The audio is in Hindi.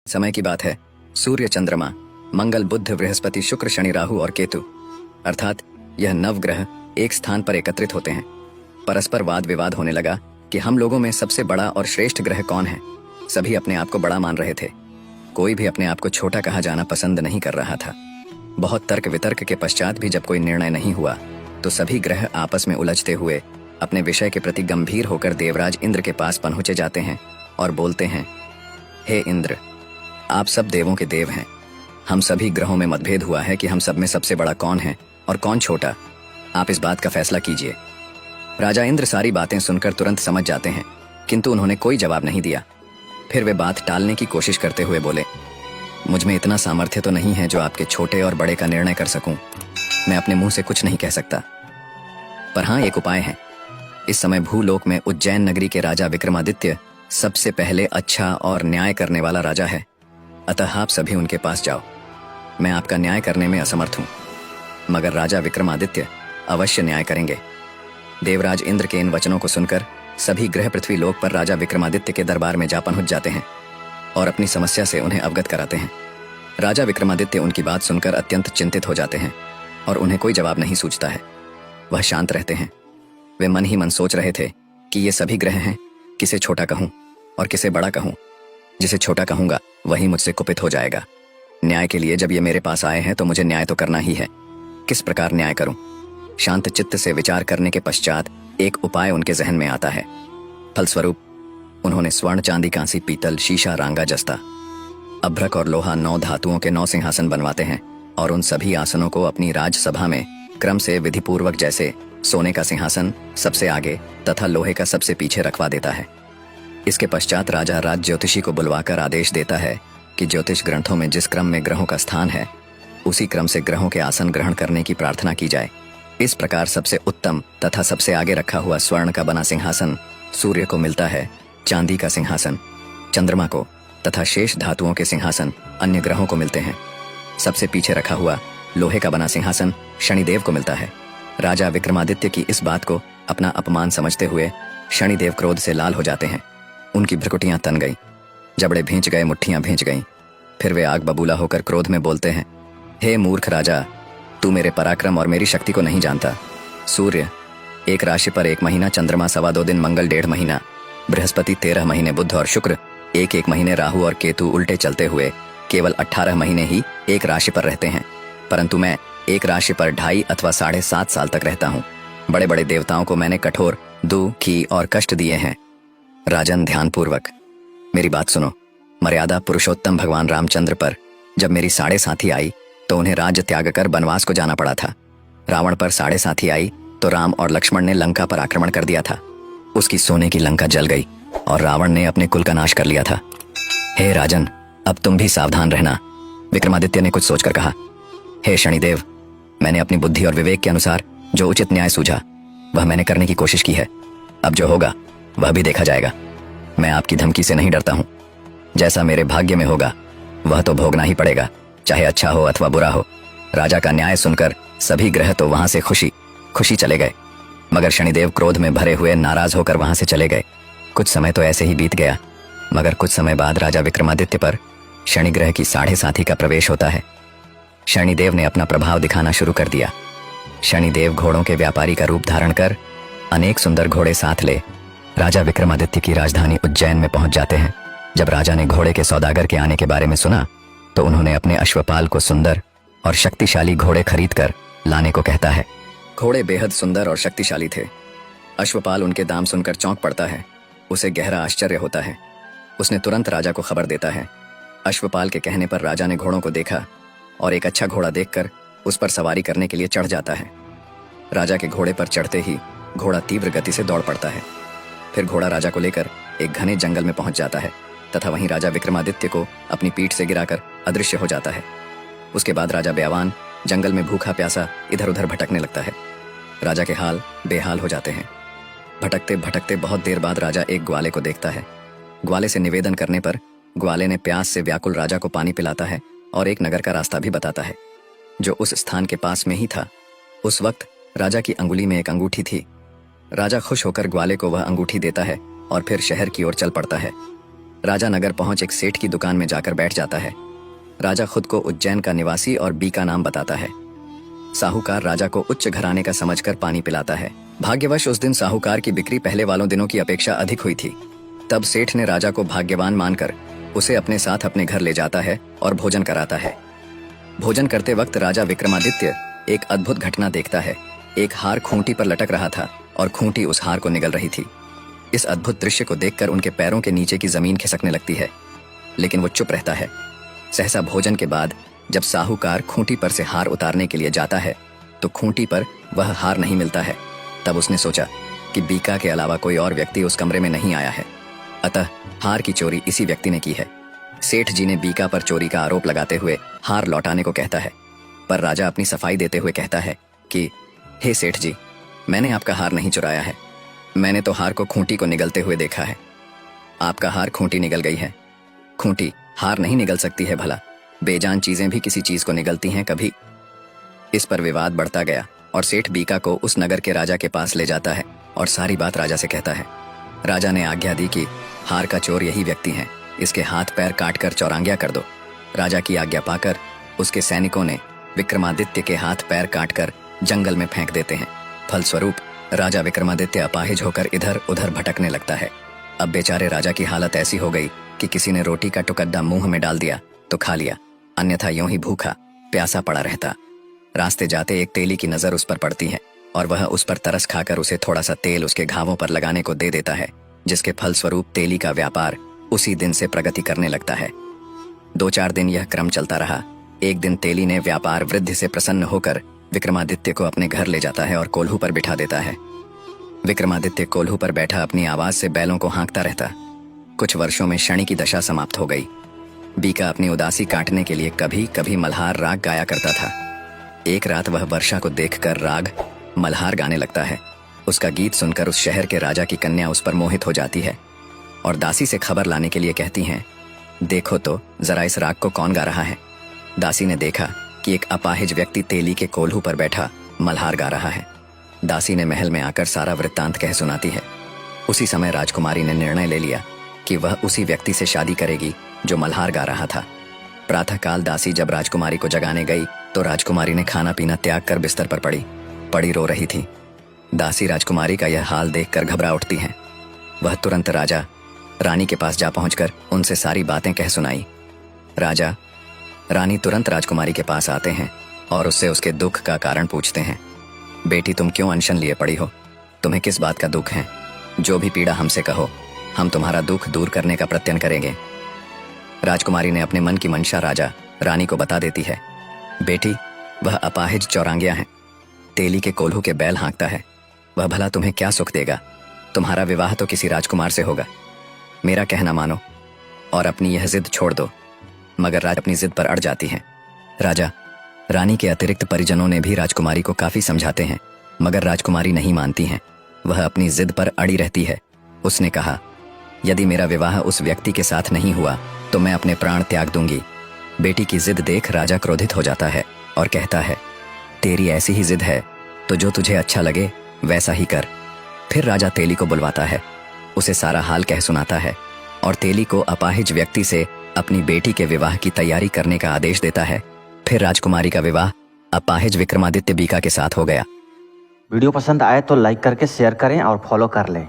समय की बात है। सूर्य, चंद्रमा, मंगल, बुध, बृहस्पति, शुक्र, शनि, राहु और केतु अर्थात यह नवग्रह एक स्थान पर एकत्रित होते हैं। परस्पर वाद विवाद होने लगा कि हम लोगों में सबसे बड़ा और श्रेष्ठ ग्रह कौन है। सभी अपने आप को बड़ा मान रहे थे। कोई भी अपने आप को छोटा कहा जाना पसंद नहीं कर रहा था। बहुत तर्क वितर्क के पश्चात भी जब कोई निर्णय नहीं हुआ तो सभी ग्रह आपस में उलझते हुए अपने विषय के प्रति गंभीर होकर देवराज इंद्र के पास पहुंचे जाते हैं और बोलते हैं, हे इंद्र, आप सब देवों के देव हैं। हम सभी ग्रहों में मतभेद हुआ है कि हम सब में सबसे बड़ा कौन है और कौन छोटा। आप इस बात का फैसला कीजिए। राजा इंद्र सारी बातें सुनकर तुरंत समझ जाते हैं, किंतु उन्होंने कोई जवाब नहीं दिया। फिर वे बात टालने की कोशिश करते हुए बोले, मुझ में इतना सामर्थ्य तो नहीं है जो आपके छोटे और बड़े का निर्णय कर सकूं। मैं अपने मुंह से कुछ नहीं कह सकता, पर हाँ, एक उपाय है। इस समय भूलोक में उज्जैन नगरी के राजा विक्रमादित्य सबसे पहले अच्छा और न्याय करने वाला राजा है। अतः आप सभी उनके पास जाओ। मैं आपका न्याय करने में असमर्थ हूं, मगर राजा विक्रमादित्य अवश्य न्याय करेंगे। देवराज इंद्र के इन वचनों को सुनकर सभी ग्रह पृथ्वी लोक पर राजा विक्रमादित्य के दरबार में जा पहुंच जाते हैं और अपनी समस्या से उन्हें अवगत कराते हैं। राजा विक्रमादित्य उनकी बात सुनकर अत्यंत चिंतित हो जाते हैं और उन्हें कोई जवाब नहीं सूझता है। वह शांत रहते हैं। वे मन ही मन सोच रहे थे कि ये सभी ग्रह हैं, किसे छोटा कहूं और किसे बड़ा कहूं। जिसे छोटा कहूंगा वही मुझसे कुपित हो जाएगा। न्याय के लिए जब ये मेरे पास आए हैं तो मुझे न्याय तो करना ही है। किस प्रकार न्याय करूं? शांत चित्त से विचार करने के पश्चात एक उपाय उनके जहन में आता है। फलस्वरूप उन्होंने स्वर्ण, चांदी, कांसी, पीतल, शीशा, रांगा, जस्ता, अभ्रक और लोहा 9 धातुओं के 9 सिंहासन बनवाते हैं और उन सभी आसनों को अपनी राजसभा में क्रम से विधिपूर्वक, जैसे सोने का सिंहासन सबसे आगे तथा लोहे का सबसे पीछे रखवा देता है। इसके पश्चात राजा राज ज्योतिषी को बुलवाकर आदेश देता है कि ज्योतिष ग्रंथों में जिस क्रम में ग्रहों का स्थान है उसी क्रम से ग्रहों के आसन ग्रहण करने की प्रार्थना की जाए। इस प्रकार सबसे उत्तम तथा सबसे आगे रखा हुआ स्वर्ण का बना सिंहासन सूर्य को मिलता है, चांदी का सिंहासन चंद्रमा को तथा शेष धातुओं के सिंहासन अन्य ग्रहों को मिलते हैं। सबसे पीछे रखा हुआ लोहे का बना सिंहासन शनिदेव को मिलता है। राजा विक्रमादित्य की इस बात को अपना अपमान समझते हुए शनिदेव क्रोध से लाल हो जाते हैं। उनकी भ्रुकुटियां तन गईं, जबड़े भींच गए, मुट्ठियां भींच गईं। फिर वे आग बबूला होकर क्रोध में बोलते हैं, हे मूर्ख राजा, तू मेरे पराक्रम और मेरी शक्ति को नहीं जानता। सूर्य 1 राशि पर 1 महीना, चंद्रमा 2.25 दिन, मंगल 1.5 महीना, बृहस्पति 13 महीने, बुध और शुक्र 1-1 महीने, राहु और केतु उल्टे चलते हुए केवल 18 महीने ही एक राशि पर रहते हैं। परंतु मैं एक राशि पर 2.5 अथवा 7.5 साल तक रहता हूँ। बड़े बड़े देवताओं को मैंने कठोर दुखी और कष्ट दिए हैं। राजन, ध्यानपूर्वक मेरी बात सुनो। मर्यादा पुरुषोत्तम भगवान रामचंद्र पर जब मेरी 7.5 आई तो उन्हें राज्य त्याग कर वनवास को जाना पड़ा था। रावण पर 7.5 आई तो राम और लक्ष्मण ने लंका पर आक्रमण कर दिया था। उसकी सोने की लंका जल गई और रावण ने अपने कुल का नाश कर लिया था। हे राजन, अब तुम भी सावधान रहना। विक्रमादित्य ने कुछ सोचकर कहा, हे शनिदेव, मैंने अपनी बुद्धि और विवेक के अनुसार जो उचित न्याय सूझा वह मैंने करने की कोशिश की है। अब जो होगा वह भी देखा जाएगा। मैं आपकी धमकी से नहीं डरता हूं। जैसा मेरे भाग्य में होगा वह तो भोगना ही पड़ेगा, चाहे अच्छा हो अथवा बुरा हो। राजा का न्याय सुनकर सभी ग्रह तो वहां से खुशी खुशी चले गए, मगर शनिदेव क्रोध में भरे हुए नाराज होकर वहां से चले गए। कुछ समय तो ऐसे ही बीत गया, मगर कुछ समय बाद राजा विक्रमादित्य पर शनि ग्रह की 7.5 का प्रवेश होता है। शनिदेव ने अपना प्रभाव दिखाना शुरू कर दिया। शनिदेव घोड़ों के व्यापारी का रूप धारण कर अनेक सुंदर घोड़े साथ ले राजा विक्रमादित्य की राजधानी उज्जैन में पहुंच जाते हैं। जब राजा ने घोड़े के सौदागर के आने के बारे में सुना तो उन्होंने अपने अश्वपाल को सुंदर और शक्तिशाली घोड़े खरीदकर लाने को कहता है। घोड़े बेहद सुंदर और शक्तिशाली थे। अश्वपाल उनके दाम सुनकर चौंक पड़ता है। उसे गहरा आश्चर्य होता है। उसने तुरंत राजा को खबर देता है। अश्वपाल के कहने पर राजा ने घोड़ों को देखा और एक अच्छा घोड़ा देखकर उस पर सवारी करने के लिए चढ़ जाता है। राजा के घोड़े पर चढ़ते ही घोड़ा तीव्र गति से दौड़ पड़ता है। फिर घोड़ा राजा को लेकर एक घने जंगल में पहुंच जाता है तथा वहीं राजा विक्रमादित्य को अपनी पीठ से गिराकर अदृश्य हो जाता है। उसके बाद राजा ब्यावान जंगल में भूखा प्यासा इधर उधर भटकने लगता है। राजा के हाल बेहाल हो जाते हैं। भटकते भटकते बहुत देर बाद राजा एक ग्वाले को देखता है। ग्वाले से निवेदन करने पर ग्वाले ने प्यास से व्याकुल राजा को पानी पिलाता है और एक नगर का रास्ता भी बताता है जो उस स्थान के पास में ही था। उस वक्त राजा की अंगुली में एक अंगूठी थी। राजा खुश होकर ग्वाले को वह अंगूठी देता है और फिर शहर की ओर चल पड़ता है। राजा नगर पहुंच एक सेठ की दुकान में जाकर बैठ जाता है। राजा खुद को उज्जैन का निवासी और बी का नाम बताता है। साहूकार राजा को उच्च घराने का समझकर पानी पिलाता है। भाग्यवश उस दिन साहूकार की बिक्री पहले वालों दिनों की अपेक्षा अधिक हुई थी। तब सेठ ने राजा को भाग्यवान मानकर उसे अपने साथ अपने घर ले जाता है और भोजन कराता है। भोजन करते वक्त राजा विक्रमादित्य एक अद्भुत घटना देखता है। एक हार खूंटी पर लटक रहा था और खूंटी उस हार को निगल रही थी। इस अद्भुत दृश्य को देखकर उनके पैरों के नीचे की जमीन खिसकने लगती है, लेकिन वो चुप रहता है। सहसा भोजन के बाद जब साहूकार खूंटी पर से हार उतारने के लिए जाता है तो खूंटी पर वह हार नहीं मिलता है। तब उसने सोचा कि बीका के अलावा कोई और व्यक्ति उस कमरे में नहीं आया है, अतः हार की चोरी इसी व्यक्ति ने की है। सेठ जी ने बीका पर चोरी का आरोप लगाते हुए हार लौटाने को कहता है, पर राजा अपनी सफाई देते हुए कहता है कि हे सेठ जी, मैंने आपका हार नहीं चुराया है। मैंने तो हार को खूंटी को निगलते हुए देखा है। आपका हार खूंटी निगल गई है। खूंटी हार नहीं निगल सकती है भला, बेजान चीजें भी किसी चीज को निगलती हैं कभी। इस पर विवाद बढ़ता गया और सेठ बीका को उस नगर के राजा के पास ले जाता है और सारी बात राजा से कहता है। राजा ने आज्ञा दी कि हार का चोर यही व्यक्ति है, इसके हाथ पैर काटकर चौरांगिया कर दो। राजा की आज्ञा पाकर उसके सैनिकों ने विक्रमादित्य के हाथ पैर काटकर जंगल में फेंक देते हैं। फलस्वरूप राजा विक्रमादित्य अपाहिज होकर इधर उधर भटकने लगता है। अब बेचारे राजा की हालत ऐसी हो गई कि किसी ने रोटी का टुकड़ा मुंह में डाल दिया तो खा लिया, अन्यथा यूं ही भूखा प्यासा पड़ा रहता। रास्ते जाते एक तेली की नजर उस पर पड़ती है और वह उस पर तरस खाकर उसे थोड़ा सा तेल उसके घावों पर लगाने को दे देता है, जिसके फलस्वरूप तेली का व्यापार उसी दिन से प्रगति करने लगता है। 2-4 दिन यह क्रम चलता रहा। एक दिन तेली ने व्यापार वृद्धि से प्रसन्न होकर विक्रमादित्य को अपने घर ले जाता है और कोल्हू पर बिठा देता है। विक्रमादित्य कोल्हू पर बैठा अपनी आवाज से बैलों को हाँकता रहता। कुछ वर्षों में शनि की दशा समाप्त हो गई। बीका अपनी उदासी काटने के लिए कभी कभी मल्हार राग गाया करता था। एक रात वह वर्षा को देखकर राग मल्हार गाने लगता है। उसका गीत सुनकर उस शहर के राजा की कन्या उस पर मोहित हो जाती है और दासी से खबर लाने के लिए कहती हैं, देखो तो जरा इस राग को कौन गा रहा है। दासी ने देखा कि एक अपाहिज व्यक्ति तेली के कोल्हू पर बैठा मल्हार गा रहा है। दासी ने महल में आकर सारा वृत्तांत कह सुनाती है। उसी समय राजकुमारी ने निर्णय ले लिया कि वह उसी व्यक्ति से शादी करेगी जो मल्हार गा रहा था। प्रातःकाल दासी जब राजकुमारी को जगाने गई तो राजकुमारी ने खाना पीना त्याग कर बिस्तर पर पड़ी रो रही थी। दासी राजकुमारी का यह हाल देखकर घबरा उठती हैं। वह तुरंत राजा रानी के पास जा पहुंचकर उनसे सारी बातें कह सुनाई। राजा रानी तुरंत राजकुमारी के पास आते हैं और उससे उसके दुख का कारण पूछते हैं। बेटी, तुम क्यों अनशन लिए पड़ी हो? तुम्हें किस बात का दुख है? जो भी पीड़ा हमसे कहो, हम तुम्हारा दुख दूर करने का प्रयत्न करेंगे। राजकुमारी ने अपने मन की मंशा राजा रानी को बता देती है। बेटी, वह अपाहिज चौरांगिया है, तेली के कोल्हू के बैल हाँकता है। वह भला तुम्हें क्या सुख देगा? तुम्हारा विवाह तो किसी राजकुमार से होगा। मेरा कहना मानो और अपनी यह जिद छोड़ दो। मगर राज अपनी जिद पर अड़ जाती है। राजा रानी के अतिरिक्त परिजनों ने भी राजकुमारी को काफी समझाते हैं, मगर राजकुमारी नहीं मानती हैं। वह अपनी जिद पर अड़ी रहती है। उसने कहा, यदि मेरा विवाह उस व्यक्ति के साथ नहीं हुआ तो मैं अपने प्राण त्याग दूंगी। बेटी की जिद देख राजा क्रोधित हो जाता है और कहता है, तेरी ऐसी ही जिद है तो जो तुझे अच्छा लगे वैसा ही कर। फिर राजा तेली को बुलवाता है, उसे सारा हाल कह सुनाता है और तेली को अपाहिज व्यक्ति से अपनी बेटी के विवाह की तैयारी करने का आदेश देता है। फिर राजकुमारी का विवाह अपाहिज विक्रमादित्य बीका के साथ हो गया। वीडियो पसंद आए तो लाइक करके शेयर करें और फॉलो कर लें।